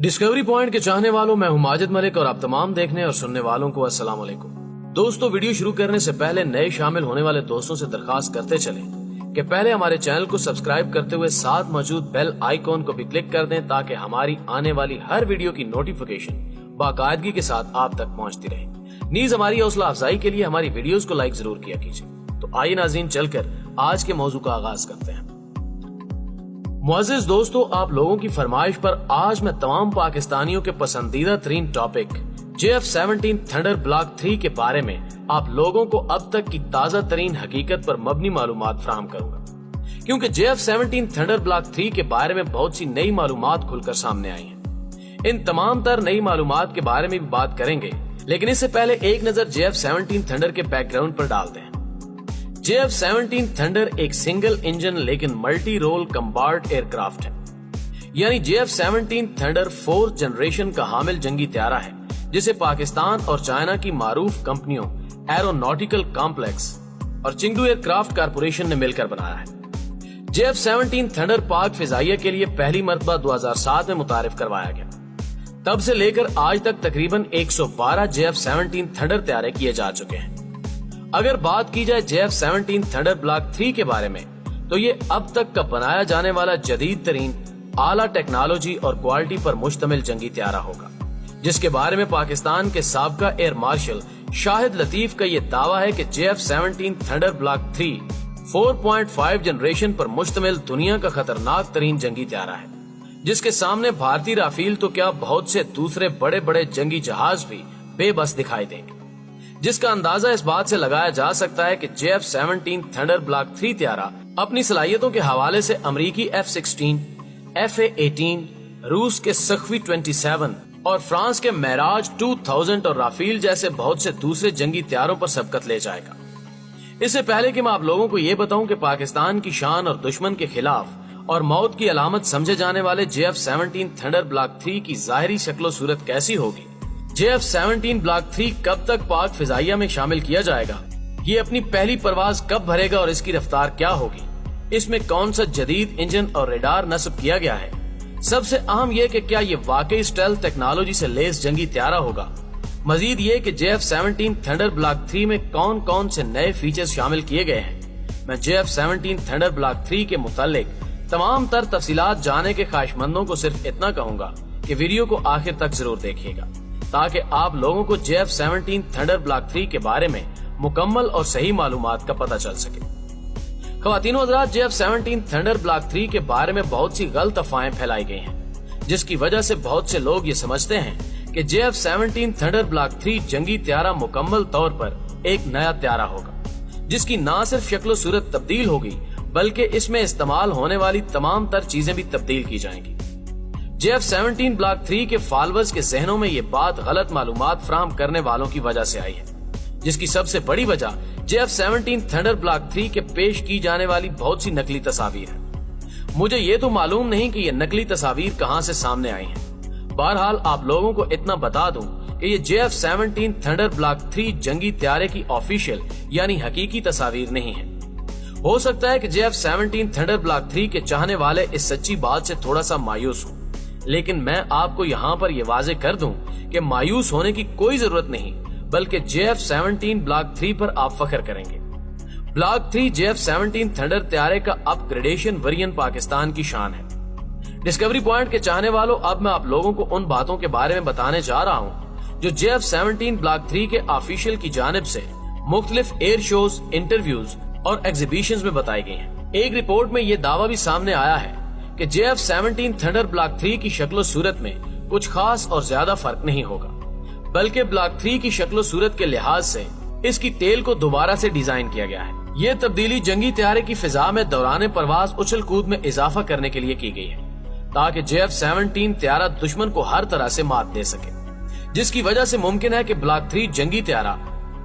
Discovery point के चाहने वालों, मैं हूं माजिद मलिक और आप तमाम देखने और सुनने वालों को अस्सलाम वालेकुम। दोस्तों, वीडियो शुरू करने से पहले नए शामिल होने वाले दोस्तों से दरखास्त करते चलें कि पहले हमारे चैनल को सब्सक्राइब करते हुए साथ मौजूद बेल आइकॉन को भी क्लिक कर दें ताकि हमारी आने वाली हर वीडियो की नोटिफिकेशन बाकायदगी के साथ आप तक पहुंचती रहे। नीज हमारी हौसला अफजाई के लिए हमारी वीडियोस को लाइक जरूर किया कीजिए। तो आइए नाज़रीन, चलकर आज के मौजू का आगाज करते हैं। मुअज़्ज़िज़ दोस्तों, आप लोगों की फरमाइश पर आज मैं तमाम पाकिस्तानियों के पसंदीदा तरीन टॉपिक JF-17 थंडर ब्लॉक 3 के बारे में आप लोगों को अब तक की ताजा तरीन हकीकत पर मबनी मालूमात फराहम करूंगा, क्योंकि JF-17 थंडर ब्लॉक 3 के बारे में बहुत सी नई मालूमात खुलकर सामने आई हैं। इन तमाम तर नई मालूमात के बारे में भी बात करेंगे, लेकिन इससे पहले एक नजर JF-17 थंडर के बैकग्राउंड पर डालते हैं। JF-17 थंडर एक सिंगल इंजन लेकिन मल्टी रोल कम्बार्ट एयरक्राफ्ट है, यानी JF-17 थंडर 4th जनरेशन का हामिल जंगी त्यारा है, जिसे पाकिस्तान और चाइना की मारूफ कंपनियों एरोनॉटिकल कॉम्प्लेक्स और चिंगडू एयरक्राफ्ट कारपोरेशन ने मिलकर बनाया है। JF-17 थंडर पाक फिजाइया के लिए पहली मरतबा 2007 में मुतारिफ करवाया गया। तब से लेकर आज तक तकरीबन 112 JF-17 थंडर त्यारे किए जा चुके हैं। अगर बात की जाए JF-17 थंडर ब्लॉक 3 के बारे में, तो ये अब तक का बनाया जाने वाला जदीद तरीन आला टेक्नोलॉजी और क्वालिटी पर मुश्तमिल जंगी त्यारा होगा, जिसके बारे में पाकिस्तान के साबका एयर मार्शल शाहिद लतीफ का ये दावा है कि JF-17 थंडर ब्लॉक 3 4.5 जनरेशन पर मुश्तमिल दुनिया का खतरनाक तरीन जंगी त्यारा है, जिसके सामने भारतीय राफेल तो क्या बहुत से दूसरे बड़े बड़े जंगी जहाज भी बेबस दिखाई देंगे, जिसका अंदाजा इस बात से लगाया जा सकता है कि JF-17 थंडर ब्लॉक 3 त्यारा अपनी सलाहियतों के हवाले से अमरीकी F-16, FA-18, रूस के सख्वी 27 और फ्रांस के मेराज 2000 और राफेल जैसे बहुत से दूसरे जंगी त्यारों पर सबकत ले जाएगा। इससे पहले कि मैं आप लोगों को ये बताऊं कि पाकिस्तान की शान और दुश्मन के खिलाफ और मौत की अलामत समझे जाने वाले JF-17 थंडर ब्लॉक 3 की जाहिरी शक्लो सूरत कैसी होगी, JF-17 ब्लॉक 3 कब तक पाक फिजाइया में शामिल किया जाएगा, ये अपनी पहली परवाज कब भरेगा और इसकी रफ्तार क्या होगी, इसमें कौन सा जदीद इंजन और रेडार नस्ब किया गया है, सबसे अहम ये कि क्या ये वाकई स्टेल्थ टेक्नोलॉजी से लेस जंगी त्यारा होगा, मजीद ये कि JF-17 थंडर ब्लॉक 3 में कौन कौन से नए फीचर्स शामिल किए गए हैं। मैं JF-17 थंडर ब्लॉक 3 के मुतालिक तमाम तर तफसीलात जानने के ख्वाहिशमंदों को सिर्फ इतना कहूंगा कि वीडियो को आखिर तक जरूर देखिएगा, ताकि आप लोगों को JF-17 थंडर ब्लॉक 3 के बारे में मुकम्मल और सही मालूमात का पता चल सके। ख़वातीनो हज़रात, JF-17 थंडर ब्लॉक 3 के बारे में बहुत सी गलत अफवाहें फैलाई गई हैं, जिसकी वजह से बहुत से लोग ये समझते हैं कि JF-17 थंडर ब्लॉक 3 जंगी त्यारा मुकम्मल तौर पर एक नया त्यारा होगा, जिसकी न सिर्फ शक्ल सूरत तब्दील होगी बल्कि इसमें इस्तेमाल होने वाली तमाम तर चीजें भी तब्दील की जाएंगी। JF-17 ब्लॉक 3 के फॉलोअर्स के जहनों में ये बात गलत मालूमात फराहम करने वालों की वजह से आई है, जिसकी सबसे बड़ी वजह JF-17 थंडर ब्लॉक 3 के पेश की जाने वाली बहुत सी नकली तस्वीर है। मुझे ये तो मालूम नहीं कि ये नकली तस्वीर कहां से सामने आई हैं। बहरहाल आप लोगों को इतना बता दूं कि ये JF-17 थंडर ब्लॉक 3 जंगी त्यारे की ऑफिशियल यानी हकीकी तस्वीर नहीं है। हो सकता है कि JF-17 थंडर ब्लॉक 3 के चाहने वाले इस सच्ची बात से थोड़ा सा मायूस हो, लेकिन मैं आपको यहाँ पर यह वाजे कर दूं कि मायूस होने की कोई जरूरत नहीं, बल्कि JF-17 ब्लॉक 3 पर आप फख्र करेंगे। ब्लॉक 3 JF-17 थंडर त्यारे का अपग्रेडेशन वेरिएंट पाकिस्तान की शान है। डिस्कवरी पॉइंट के चाहने वालों, अब मैं आप लोगों को उन बातों के बारे में बताने जा रहा हूँ जो JF-17 ब्लॉक 3 के ऑफिशियल की जानिब से मुख्तलिफ एयर शोज, इंटरव्यूज और एग्जीबिशंस में बताई गई है। एक रिपोर्ट में ये दावा भी सामने आया है कि JF-17 थंडर ब्लॉक 3 की शक्लो सूरत में कुछ खास और ज्यादा फर्क नहीं होगा, बल्कि ब्लॉक 3 की शक्लो सूरत के लिहाज से इसकी टेल को दोबारा से डिजाइन किया गया है। ये तब्दीली जंगी त्यारे की फिजा में दौरान परवाज उछल कूद में इजाफा करने के लिए की गई है, ताकि JF-17 त्यारा दुश्मन को हर तरह से मात दे सके, जिसकी वजह से मुमकिन है कि ब्लॉक 3 जंगी त्यारा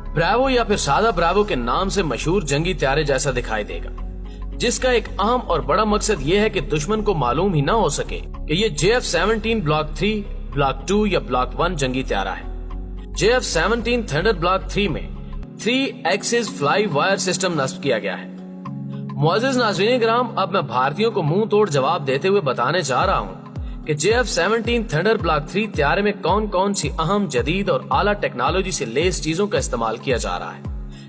ब्रावो या फिर सादा ब्रावो के नाम से मशहूर जंगी त्यारे जैसा दिखाई देगा, जिसका एक अहम और बड़ा मकसद ये है कि दुश्मन को मालूम ही ना हो सके कि ये JF-17 ब्लॉक 3, ब्लॉक 2 या ब्लॉक 1 जंगी त्यारा है। JF-17 थंडर ब्लॉक 3 में 3 एक्सिस फ्लाई वायर सिस्टम नस्ब किया गया है। मुअज़्ज़िज़ नाज़रीन किराम, अब मैं भारतीयों को मुंह तोड़ जवाब देते हुए बताने जा रहा हूँ कि JF-17 थंडर ब्लॉक 3 त्यारे में कौन कौन सी अहम, जदीद और आला टेक्नोलॉजी से लेस चीजों का इस्तेमाल किया जा रहा है,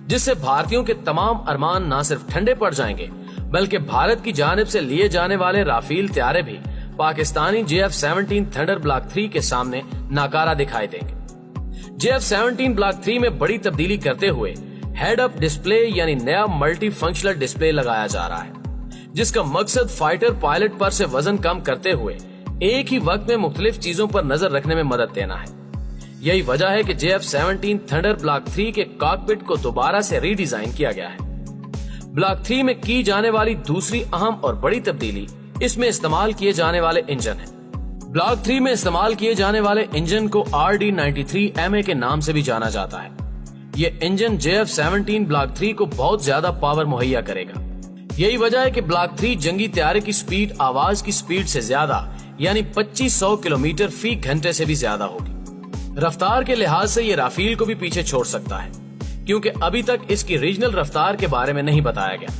जिससे भारतीयों के तमाम अरमान न सिर्फ ठंडे पड़ जाएंगे बल्कि भारत की जानिब से लिए जाने वाले राफेल त्यारे भी पाकिस्तानी JF-17 थंडर ब्लॉक 3 के सामने नाकारा दिखाई देंगे। JF-17 ब्लॉक 3 में बड़ी तब्दीली करते हुए हेड अप डिस्प्ले यानी नया मल्टी फंक्शनल डिस्प्ले लगाया जा रहा है, जिसका मकसद फाइटर पायलट पर से वजन कम करते हुए एक ही वक्त में मुख्तलिफ चीजों पर नजर रखने में मदद देना है। यही वजह है कि JF-17 थंडर ब्लॉक 3 के कॉकपिट को दोबारा से रीडिजाइन किया गया है। ब्लॉक 3 में की जाने वाली दूसरी अहम और बड़ी तब्दीली इसमें इस्तेमाल किए जाने वाले इंजन है। ब्लॉक 3 में इस्तेमाल किए जाने वाले इंजन को RD-93MA के नाम से भी जाना जाता है। ये इंजन JF-17 ब्लॉक 3 को बहुत ज्यादा पावर मुहैया करेगा। यही वजह है कि ब्लॉक 3 जंगी त्यारे की स्पीड आवाज की स्पीड से ज्यादा यानी 2500 किलोमीटर फी घंटे से भी ज्यादा होगी। रफ्तार के लिहाज से ये राफेल को भी पीछे छोड़ सकता है, क्योंकि अभी तक इसकी रीजनल रफ्तार के बारे में नहीं बताया गया।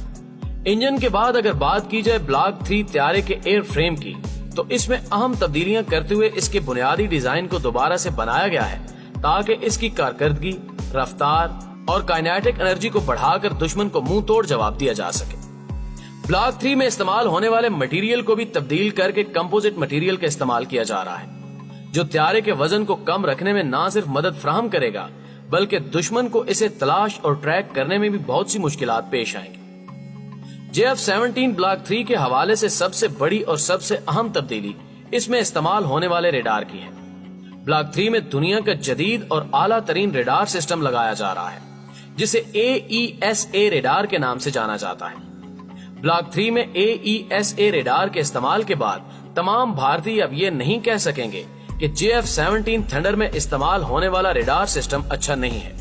इंजन के बाद अगर बात की जाए ब्लॉक 3 त्यारे के एयर फ्रेम की, तो इसमें अहम तब्दीलियां करते हुए इसके बुनियादी डिजाइन को दोबारा से बनाया गया है ताकि इसकी कारकर्दगी, रफ्तार और काइनेटिक एनर्जी को बढ़ाकर दुश्मन को मुंह तोड़ जवाब दिया जा सके। ब्लॉक 3 में इस्तेमाल होने वाले मटेरियल को भी तब्दील करके कंपोजिट मटेरियल का इस्तेमाल किया जा रहा है, जो त्यारे के वजन को कम रखने में न सिर्फ मदद फराहम करेगा बल्कि दुश्मन को इसे तलाश और ट्रैक करने में भी बहुत सी मुश्किलात पेश आएंगी। JF-17 ब्लॉक 3 के हवाले से सबसे बड़ी और सबसे अहम तब्दीली इसमें इस्तेमाल होने वाले रेडार की है। ब्लॉक 3 में दुनिया का जदीद और आला तरीन रेडार सिस्टम लगाया जा रहा है, जिसे AESA रेडार के नाम से जाना जाता है। ब्लॉक 3 में AESA रेडार के इस्तेमाल के बाद तमाम भारतीय अब ये नहीं कह सकेंगे कि JF-17 थंडर में इस्तेमाल होने वाला रेडार सिस्टम अच्छा नहीं है,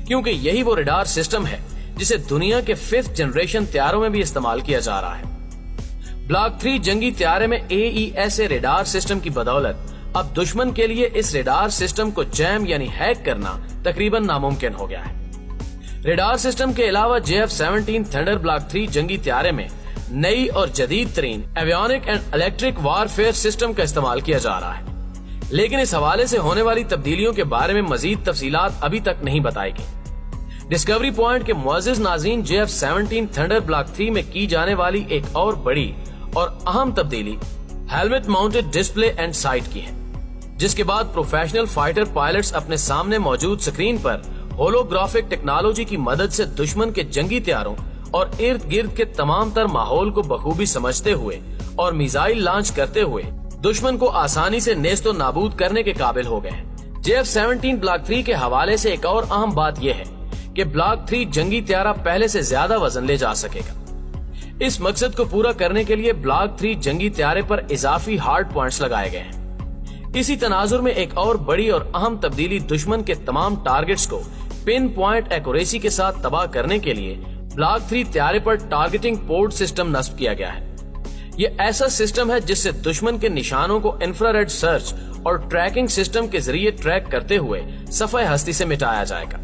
क्योंकि यही वो रेडार सिस्टम है जिसे दुनिया के 5th जनरेशन त्यारों में भी इस्तेमाल किया जा रहा है। ब्लॉक 3 जंगी त्यारे में AESA रेडार सिस्टम की बदौलत अब दुश्मन के लिए इस रेडार सिस्टम को जैम यानी हैक करना तकरीबन नामुमकिन हो गया है। रेडार सिस्टम के अलावा JF-17 थंडर ब्लॉक 3 जंगी त्यारे में नई और जदीद तरीन avionic and electric warfare system का इस्तेमाल किया जा रहा है, लेकिन इस हवाले से होने वाली तब्दीलियों के बारे में मजीद तफसीलात अभी तक नहीं बताई गई। डिस्कवरी पॉइंट के मुअज़्ज़िज़ नाज़रीन, JF-17 थंडर ब्लॉक 3 में की जाने वाली एक और बड़ी और अहम तब्दीली helmet mounted display and site की है, जिसके बाद प्रोफेशनल फाइटर पायलट्स अपने सामने मौजूद स्क्रीन पर होलोग्राफिक टेक्नोलॉजी की मदद से दुश्मन के जंगी त्यारों और इर्द गिर्द के तमाम तर माहौल को बखूबी समझते हुए और मिसाइल लॉन्च करते हुए दुश्मन को आसानी से नेस्तो नाबूद करने के काबिल हो गए हैं। JF-17 ब्लॉक 3 के हवाले से एक और अहम बात यह है कि ब्लॉक 3 जंगी त्यारा पहले से ज्यादा वजन ले जा सकेगा। इस मकसद को पूरा करने के लिए ब्लॉक 3 जंगी त्यारे पर इजाफी हार्ड पॉइंट्स लगाए गए हैं। इसी तनाजुर में एक और बड़ी और अहम तब्दीली दुश्मन के तमाम टारगेट्स को पिन पॉइंट एक्यूरेसी के साथ तबाह करने के लिए ब्लॉक 3 त्यारे पर टारगेटिंग पोर्ट सिस्टम नस्ब किया गया है। ये ऐसा सिस्टम है जिससे दुश्मन के निशानों को इंफ्रारेड सर्च और ट्रैकिंग सिस्टम के जरिए ट्रैक करते हुए सफाए हस्ती से मिटाया जाएगा।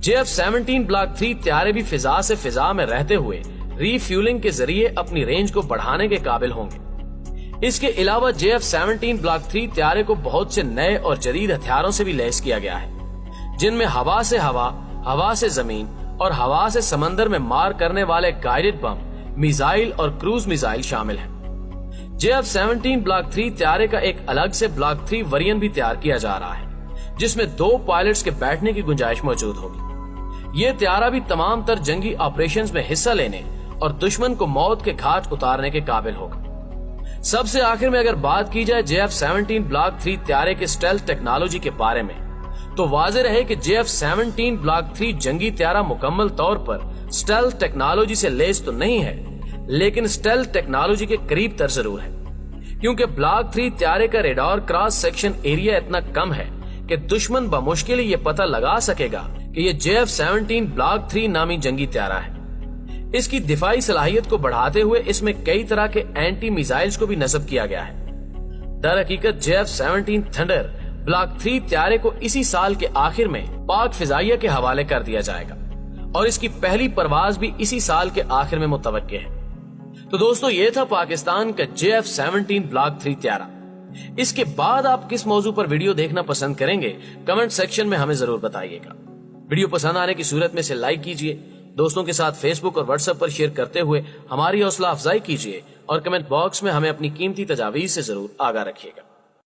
JF-17 ब्लॉक 3 त्यारे भी फिजा से फिजा में रहते हुए रीफ्यूलिंग के जरिए अपनी रेंज को बढ़ाने के काबिल होंगे। इसके अलावा JF-17 ब्लॉक 3 त्यारे को बहुत से नए और जदीद हथियारों से भी लैस किया गया है, जिनमें हवा से हवा, हवा से जमीन और हवा से समंदर में मार करने वाले गाइडेड बम, मिसाइल और क्रूज मिसाइल शामिल हैं। JF-17 ब्लॉक 3 त्यारे का एक अलग से ब्लॉक 3 वेरिएंट भी तैयार किया जा रहा है, जिसमें 2 पायलट्स के बैठने की गुंजाइश मौजूद होगी। ये त्यारा भी तमाम तर जंगी ऑपरेशंस में हिस्सा लेने और दुश्मन को मौत के घाट उतारने के काबिल होगा। सबसे आखिर में अगर बात की जाए JF-17 ब्लॉक 3 त्यारे के स्टेल्थ टेक्नोलॉजी के बारे में, तो वाज़ेह रहे कि JF-17 ब्लॉक 3 जंगी त्यारा मुकम्मल तौर पर स्टेल्थ टेक्नोलॉजी से लैस तो नहीं है, लेकिन स्टेल्थ टेक्नोलॉजी के करीब तर जरूर है, क्योंकि ब्लॉक 3 त्यारे का रेडार क्रॉस सेक्शन एरिया इतना कम है कि दुश्मन बमुश्किल ये पता लगा सकेगा कि ये JF-17 ब्लॉक 3 नामी जंगी त्यारा है। इसकी दिफाई सलाहियत को बढ़ाते हुए इसमें कई तरह के एंटी मिसाइल्स को भी नस्ब किया गया है। दर हकीकत JF-17 थंडर ब्लॉक 3 त्यारे को इसी साल के आखिर में पाक फिजाइया के हवाले कर दिया जाएगा और इसकी पहली परवाज भी इसी साल के आखिर में मुतवक्के है। तो दोस्तों, ये था पाकिस्तान का JF-17 ब्लॉक 3 त्यारा। اس کے بعد آپ کس موضوع پر ویڈیو دیکھنا پسند کریں گے کمنٹ سیکشن میں ہمیں ضرور بتائیے گا۔ ویڈیو پسند آنے کی صورت میں اسے لائک کیجئے، دوستوں کے ساتھ فیس بک اور واٹس ایپ پر شیئر کرتے ہوئے ہماری حوصلہ افزائی کیجئے اور کمنٹ باکس میں ہمیں اپنی قیمتی تجاویز سے ضرور آگاہ رکھیے گا۔